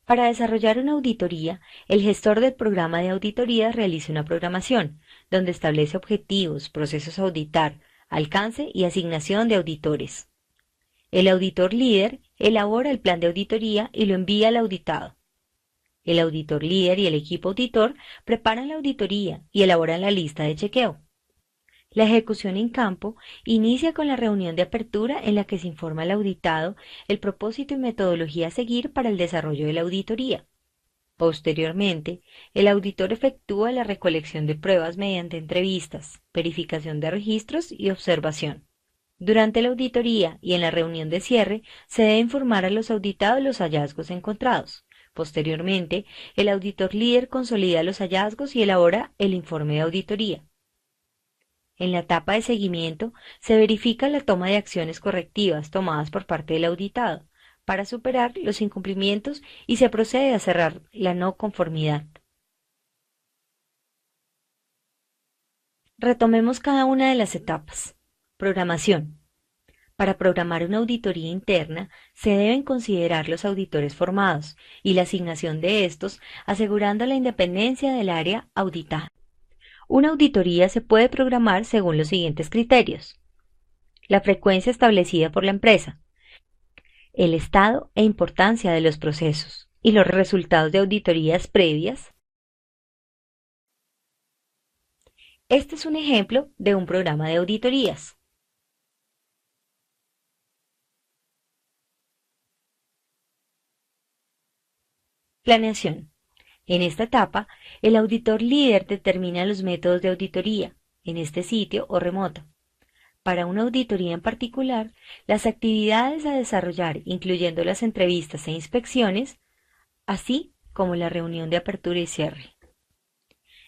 Para desarrollar una auditoría, el gestor del programa de auditoría realiza una programación, donde establece objetivos, procesos a auditar, alcance y asignación de auditores. El auditor líder elabora el plan de auditoría y lo envía al auditado. El auditor líder y el equipo auditor preparan la auditoría y elaboran la lista de chequeo. La ejecución en campo inicia con la reunión de apertura en la que se informa al auditado el propósito y metodología a seguir para el desarrollo de la auditoría. Posteriormente, el auditor efectúa la recolección de pruebas mediante entrevistas, verificación de registros y observación. Durante la auditoría y en la reunión de cierre se debe informar a los auditados los hallazgos encontrados. Posteriormente, el auditor líder consolida los hallazgos y elabora el informe de auditoría. En la etapa de seguimiento se verifica la toma de acciones correctivas tomadas por parte del auditado para superar los incumplimientos y se procede a cerrar la no conformidad. Retomemos cada una de las etapas. Programación. Para programar una auditoría interna se deben considerar los auditores formados y la asignación de estos, asegurando la independencia del área auditada. Una auditoría se puede programar según los siguientes criterios: la frecuencia establecida por la empresa, el estado e importancia de los procesos y los resultados de auditorías previas. Este es un ejemplo de un programa de auditorías. Planeación. En esta etapa, el auditor líder determina los métodos de auditoría, en este sitio o remoto. Para una auditoría en particular, las actividades a desarrollar, incluyendo las entrevistas e inspecciones, así como la reunión de apertura y cierre.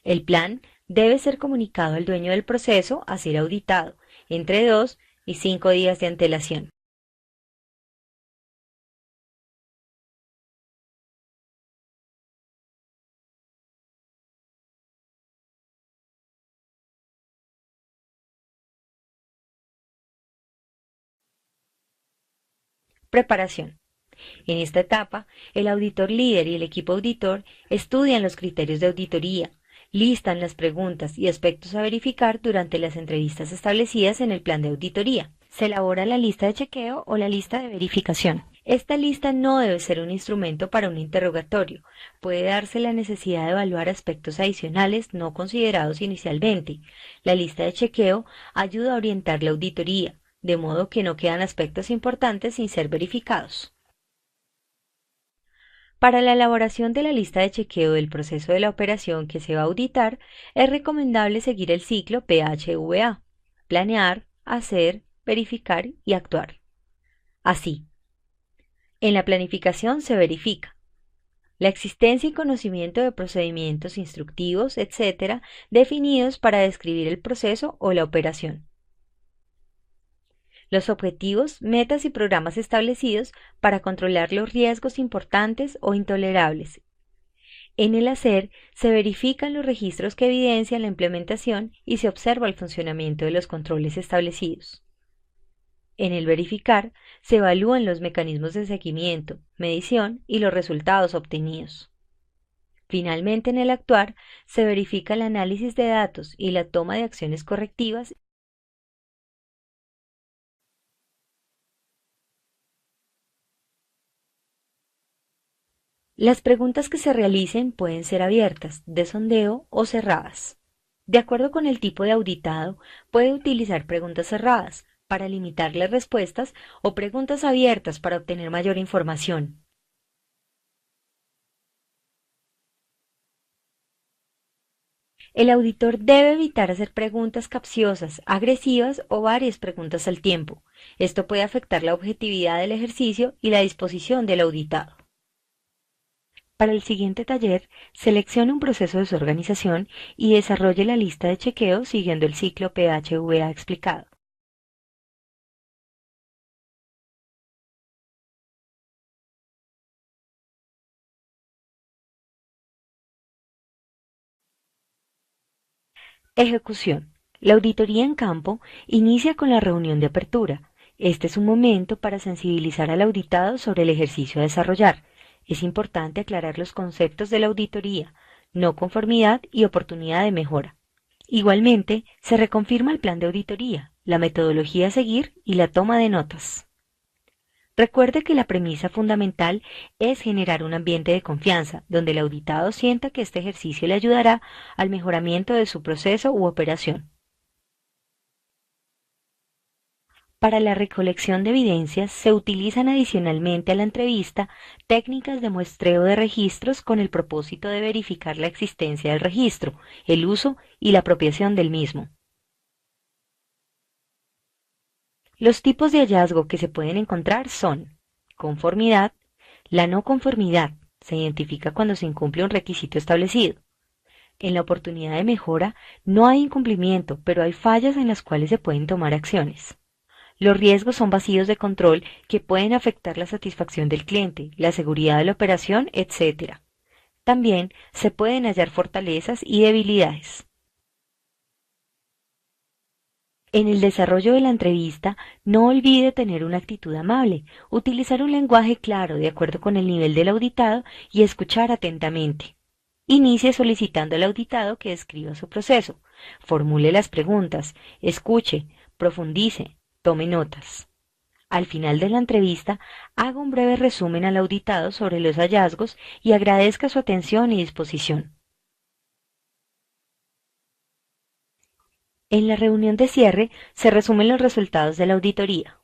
El plan debe ser comunicado al dueño del proceso a ser auditado entre 2 y 5 días de antelación. Preparación. En esta etapa, el auditor líder y el equipo auditor estudian los criterios de auditoría, listan las preguntas y aspectos a verificar durante las entrevistas establecidas en el plan de auditoría. Se elabora la lista de chequeo o la lista de verificación. Esta lista no debe ser un instrumento para un interrogatorio. Puede darse la necesidad de evaluar aspectos adicionales no considerados inicialmente. La lista de chequeo ayuda a orientar la auditoría, de modo que no quedan aspectos importantes sin ser verificados. Para la elaboración de la lista de chequeo del proceso de la operación que se va a auditar, es recomendable seguir el ciclo PHVA: planear, hacer, verificar y actuar. Así, en la planificación se verifica la existencia y conocimiento de procedimientos instructivos, etc., definidos para describir el proceso o la operación. Los objetivos, metas y programas establecidos para controlar los riesgos importantes o intolerables. En el hacer se verifican los registros que evidencian la implementación y se observa el funcionamiento de los controles establecidos. En el verificar se evalúan los mecanismos de seguimiento, medición y los resultados obtenidos. Finalmente, en el actuar se verifica el análisis de datos y la toma de acciones correctivas. Las preguntas que se realicen pueden ser abiertas, de sondeo o cerradas. De acuerdo con el tipo de auditado, puede utilizar preguntas cerradas para limitar las respuestas o preguntas abiertas para obtener mayor información. El auditor debe evitar hacer preguntas capciosas, agresivas o varias preguntas al tiempo. Esto puede afectar la objetividad del ejercicio y la disposición del auditado. Para el siguiente taller, seleccione un proceso de su organización y desarrolle la lista de chequeo siguiendo el ciclo PHVA explicado. Ejecución. La auditoría en campo inicia con la reunión de apertura. Este es un momento para sensibilizar al auditado sobre el ejercicio a desarrollar. Es importante aclarar los conceptos de la auditoría, no conformidad y oportunidad de mejora. Igualmente, se reconfirma el plan de auditoría, la metodología a seguir y la toma de notas. Recuerde que la premisa fundamental es generar un ambiente de confianza, donde el auditado sienta que este ejercicio le ayudará al mejoramiento de su proceso u operación. Para la recolección de evidencias se utilizan adicionalmente a la entrevista técnicas de muestreo de registros con el propósito de verificar la existencia del registro, el uso y la apropiación del mismo. Los tipos de hallazgo que se pueden encontrar son conformidad. La no conformidad se identifica cuando se incumple un requisito establecido. En la oportunidad de mejora no hay incumplimiento, pero hay fallas en las cuales se pueden tomar acciones. Los riesgos son vacíos de control que pueden afectar la satisfacción del cliente, la seguridad de la operación, etc. También se pueden hallar fortalezas y debilidades. En el desarrollo de la entrevista, no olvide tener una actitud amable, utilizar un lenguaje claro de acuerdo con el nivel del auditado y escuchar atentamente. Inicie solicitando al auditado que describa su proceso, formule las preguntas, escuche, profundice, tome notas. Al final de la entrevista, haga un breve resumen al auditado sobre los hallazgos y agradezca su atención y disposición. En la reunión de cierre se resumen los resultados de la auditoría.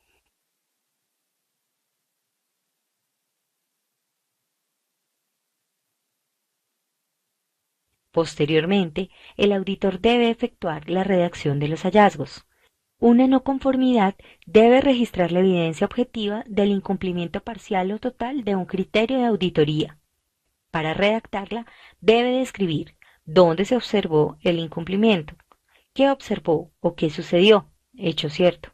Posteriormente, el auditor debe efectuar la redacción de los hallazgos. Una no conformidad debe registrar la evidencia objetiva del incumplimiento parcial o total de un criterio de auditoría. Para redactarla, debe describir dónde se observó el incumplimiento, qué observó o qué sucedió, hecho cierto,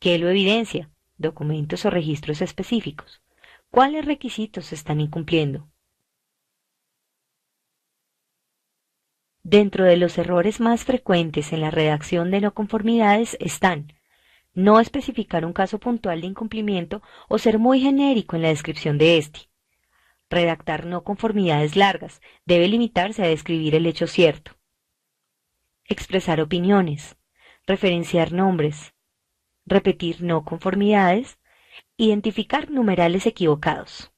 qué lo evidencia, documentos o registros específicos, cuáles requisitos se están incumpliendo. Dentro de los errores más frecuentes en la redacción de no conformidades están no especificar un caso puntual de incumplimiento o ser muy genérico en la descripción de este. Redactar no conformidades largas debe limitarse a describir el hecho cierto. Expresar opiniones, referenciar nombres, repetir no conformidades, identificar numerales equivocados.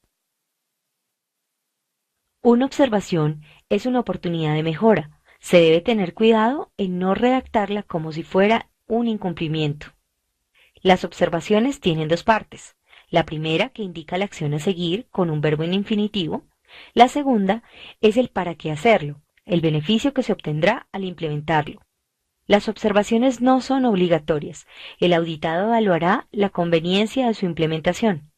Una observación es una oportunidad de mejora. Se debe tener cuidado en no redactarla como si fuera un incumplimiento. Las observaciones tienen dos partes. La primera, que indica la acción a seguir con un verbo en infinitivo. La segunda es el para qué hacerlo, el beneficio que se obtendrá al implementarlo. Las observaciones no son obligatorias. El auditado evaluará la conveniencia de su implementación.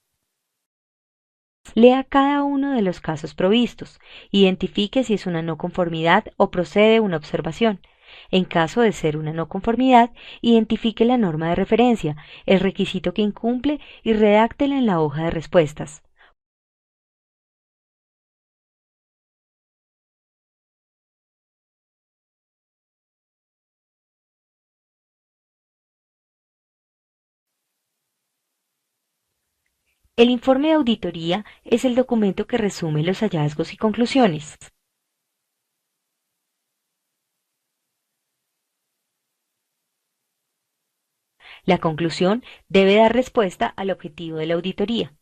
Lea cada uno de los casos provistos, identifique si es una no conformidad o procede una observación. En caso de ser una no conformidad, identifique la norma de referencia, el requisito que incumple y redáctela en la hoja de respuestas. El informe de auditoría es el documento que resume los hallazgos y conclusiones. La conclusión debe dar respuesta al objetivo de la auditoría.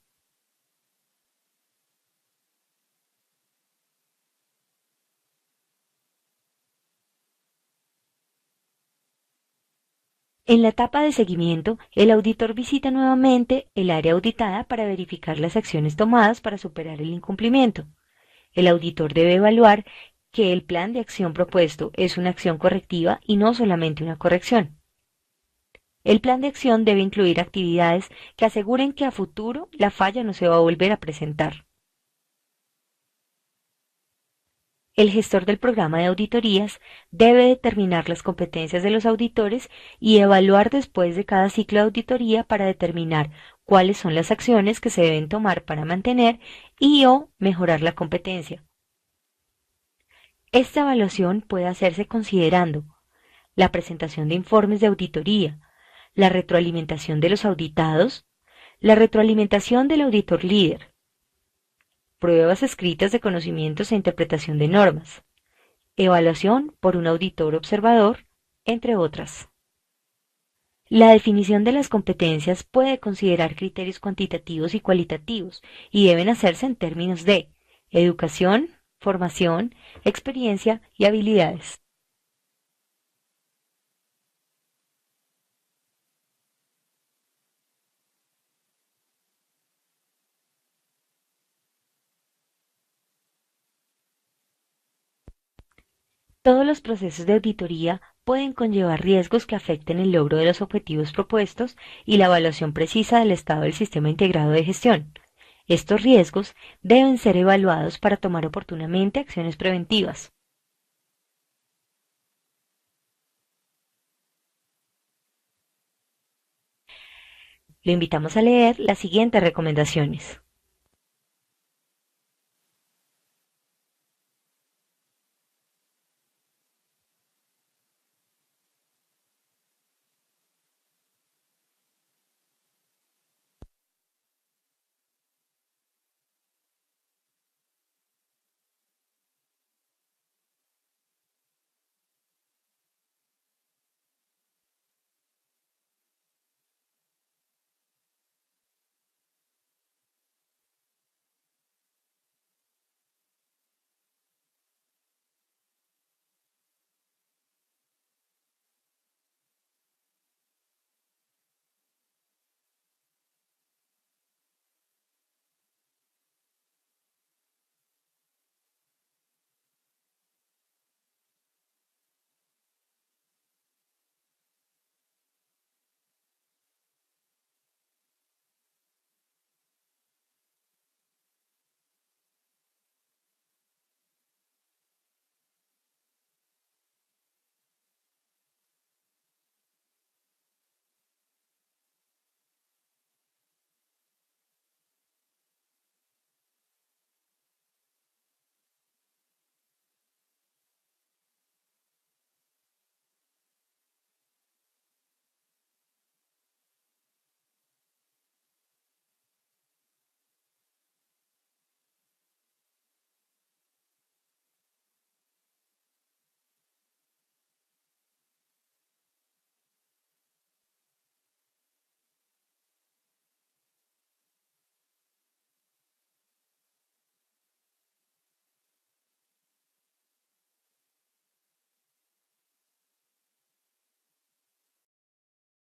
En la etapa de seguimiento, el auditor visita nuevamente el área auditada para verificar las acciones tomadas para superar el incumplimiento. El auditor debe evaluar que el plan de acción propuesto es una acción correctiva y no solamente una corrección. El plan de acción debe incluir actividades que aseguren que a futuro la falla no se va a volver a presentar. El gestor del programa de auditorías debe determinar las competencias de los auditores y evaluar después de cada ciclo de auditoría para determinar cuáles son las acciones que se deben tomar para mantener y o mejorar la competencia. Esta evaluación puede hacerse considerando la presentación de informes de auditoría, la retroalimentación de los auditados, la retroalimentación del auditor líder, pruebas escritas de conocimientos e interpretación de normas, evaluación por un auditor observador, entre otras. La definición de las competencias puede considerar criterios cuantitativos y cualitativos y deben hacerse en términos de educación, formación, experiencia y habilidades. Todos los procesos de auditoría pueden conllevar riesgos que afecten el logro de los objetivos propuestos y la evaluación precisa del estado del sistema integrado de gestión. Estos riesgos deben ser evaluados para tomar oportunamente acciones preventivas. Lo invitamos a leer las siguientes recomendaciones.